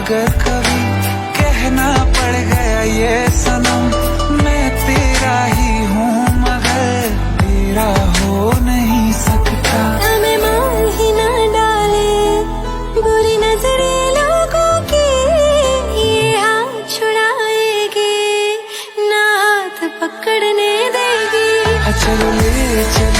अगर कभी कहना पड़ गया ये सनम, मैं तेरा ही हूँ मगर तेरा हो नहीं सकता। हमें मार ही ना डाले बुरी नजरे लोगों की, ये हाथ छुड़ाएगी ना हाथ पकड़ने देगी। चलो ले चल